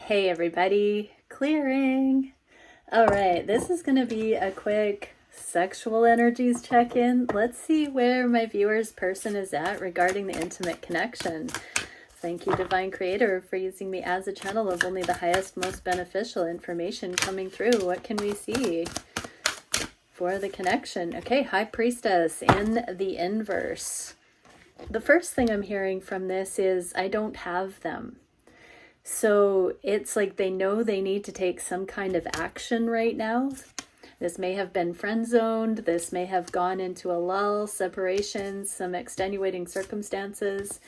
Hey everybody, clearing. All right, this is going to be a quick sexual energies check-in. Let's see where my viewer's person is at regarding the intimate connection. Thank you, Divine Creator, for using me as a channel of only the highest, most beneficial information coming through. What can we see for the connection? Okay, High Priestess in the inverse. The first thing I'm hearing from this is, I don't have them. So it's like they know they need to take some kind of action right now. This may have been friend zoned. This may have gone into a lull, separation, some extenuating circumstances.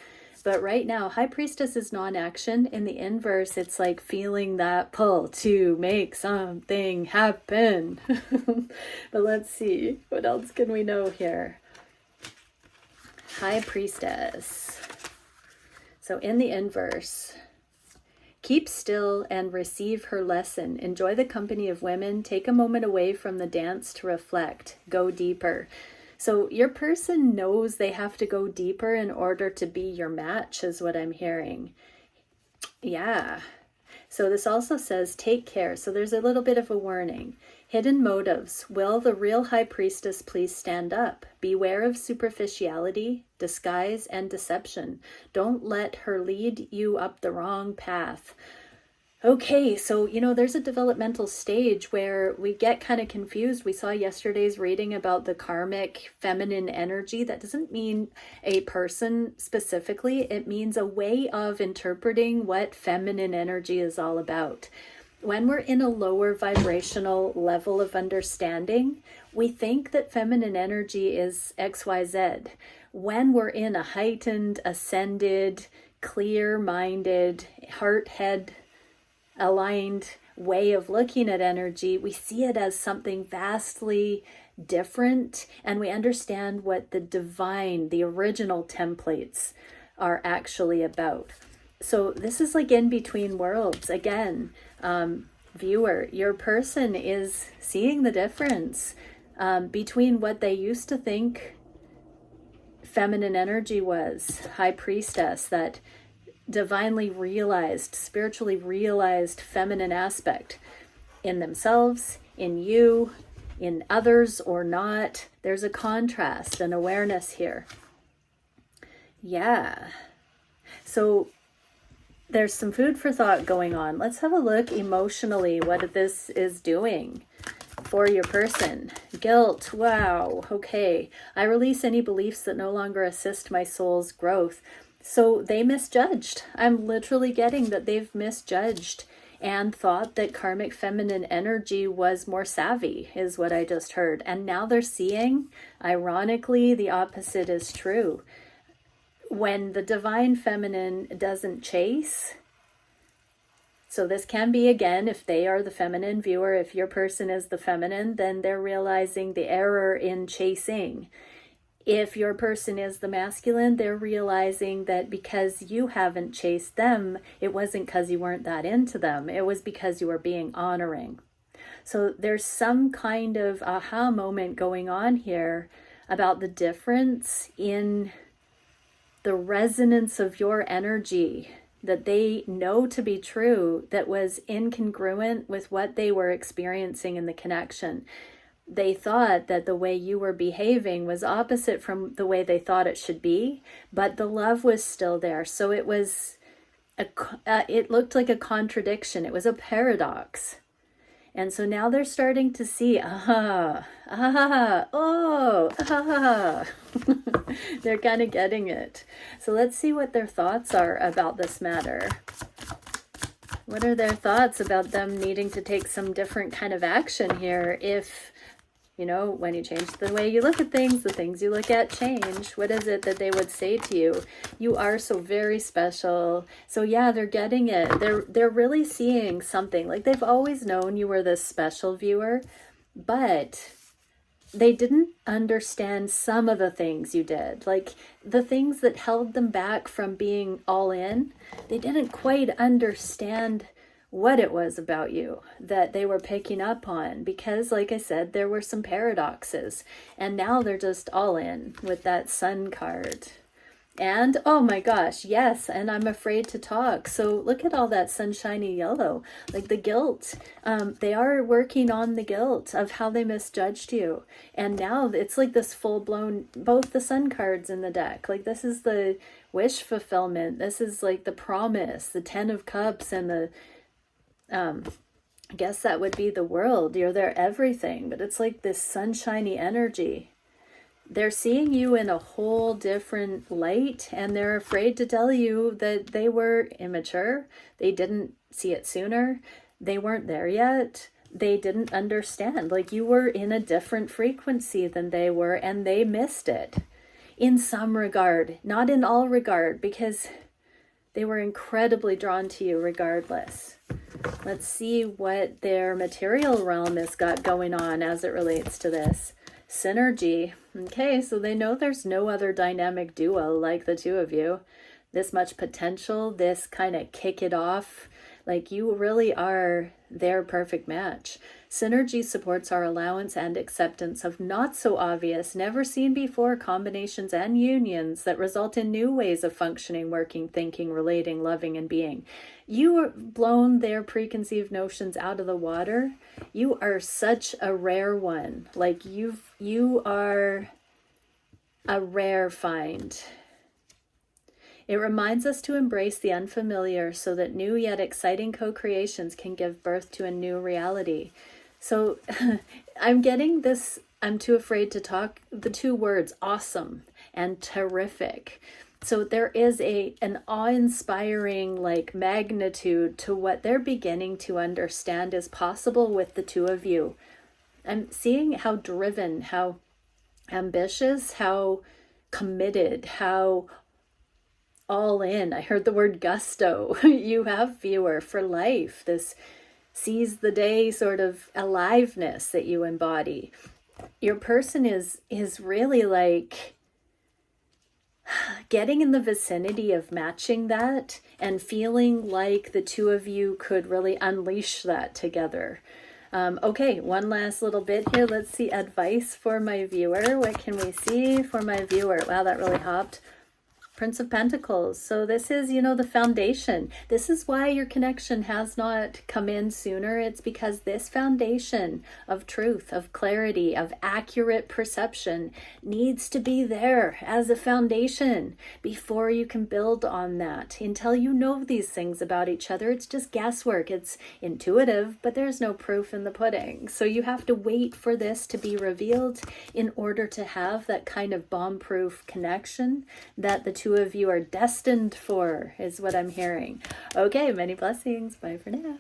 But right now, High Priestess is non-action. In the inverse, it's like feeling that pull to make something happen. But let's see. What else can we know here? High Priestess. So in the inverse, keep still and receive her lesson. Enjoy the company of women. Take a moment away from the dance to reflect. Go deeper. So your person knows they have to go deeper in order to be your match, is what I'm hearing. Yeah. So this also says take care. So there's a little bit of a warning. Hidden motives. Will the real High Priestess please stand up? Beware of superficiality, disguise, and deception. Don't let her lead you up the wrong path. Okay, so, there's a developmental stage where we get kind of confused. We saw yesterday's reading about the karmic feminine energy. That doesn't mean a person specifically. It means a way of interpreting what feminine energy is all about. When we're in a lower vibrational level of understanding, we think that feminine energy is XYZ. When we're in a heightened, ascended, clear-minded, heart-head aligned way of looking at energy, we see it as something vastly different, and we understand what the divine, the original templates are actually about. So this is like in between worlds. Again, viewer, your person is seeing the difference between what they used to think feminine energy was, High Priestess, that divinely realized, spiritually realized feminine aspect in themselves, in you, in others or not. There's a contrast and awareness here. Yeah. So there's some food for thought going on. Let's have a look emotionally what this is doing for your person. Guilt. Wow. Okay. I release any beliefs that no longer assist my soul's growth. So they misjudged. I'm literally getting that they've misjudged and thought that karmic feminine energy was more savvy, is what I just heard. And now they're seeing, ironically, the opposite is true. When the divine feminine doesn't chase, so this can be, again, if they are the feminine viewer, if your person is the feminine, then they're realizing the error in chasing. If your person is the masculine, they're realizing that because you haven't chased them, it wasn't because you weren't that into them. It was because you were being honoring. So there's some kind of aha moment going on here about the difference in the resonance of your energy that they know to be true that was incongruent with what they were experiencing in the connection. They thought that the way you were behaving was opposite from the way they thought it should be, but the love was still there. So it was, it looked like a contradiction. It was a paradox. And so now they're starting to see, they're kind of getting it. So let's see what their thoughts are about this matter. What are their thoughts about them needing to take some different kind of action here if, when you change the way you look at things, the things you look at change. What is it that they would say to you? You are so very special. So yeah, they're getting it. They're really seeing something. Like they've always known you were this special viewer, but they didn't understand some of the things you did. Like the things that held them back from being all in, they didn't quite understand what it was about you that they were picking up on, because like I said, there were some paradoxes, and now they're just all in with that Sun card. And oh my gosh, yes, and I'm afraid to talk. So look at all that sunshiny yellow, like the guilt. They are working on the guilt of how they misjudged you. And now it's like this full-blown, both the sun cards in the deck. Like this is the wish fulfillment. This is like the promise, the 10 of Cups, and the, I guess that would be the world. You're their everything, but it's like this sunshiny energy. They're seeing you in a whole different light, and they're afraid to tell you that they were immature. They didn't see it sooner. They weren't there yet. They didn't understand. Like you were in a different frequency than they were, and they missed it in some regard, not in all regard, because they were incredibly drawn to you regardless. Let's see what their material realm has got going on as it relates to this. Synergy. Okay, so they know there's no other dynamic duo like the two of you. This much potential, this kind of kick it off. Like you really are their perfect match. Synergy supports our allowance and acceptance of not so obvious, never seen before combinations and unions that result in new ways of functioning, working, thinking, relating, loving, and being. You have blown their preconceived notions out of the water. You are such a rare one. Like you are a rare find. It reminds us to embrace the unfamiliar so that new yet exciting co-creations can give birth to a new reality. So I'm getting this, I'm too afraid to talk, the two words awesome and terrific. So there is an awe-inspiring like magnitude to what they're beginning to understand is possible with the two of you. I'm seeing how driven, how ambitious, how committed, how all in. I heard the word gusto. You have, viewer, for life. This seize the day sort of aliveness that you embody. Your person is really like getting in the vicinity of matching that and feeling like the two of you could really unleash that together. Okay, one last little bit here. Let's see advice for my viewer. What can we see for my viewer? Wow, that really hopped. Prince of Pentacles. So this is, the foundation. This is why your connection has not come in sooner. It's because this foundation of truth, of clarity, of accurate perception needs to be there as a foundation before you can build on that. Until you know these things about each other, it's just guesswork. It's intuitive, but there's no proof in the pudding. So you have to wait for this to be revealed in order to have that kind of bomb-proof connection that the two of you are destined for, is what I'm hearing. Okay, many blessings. Bye for now.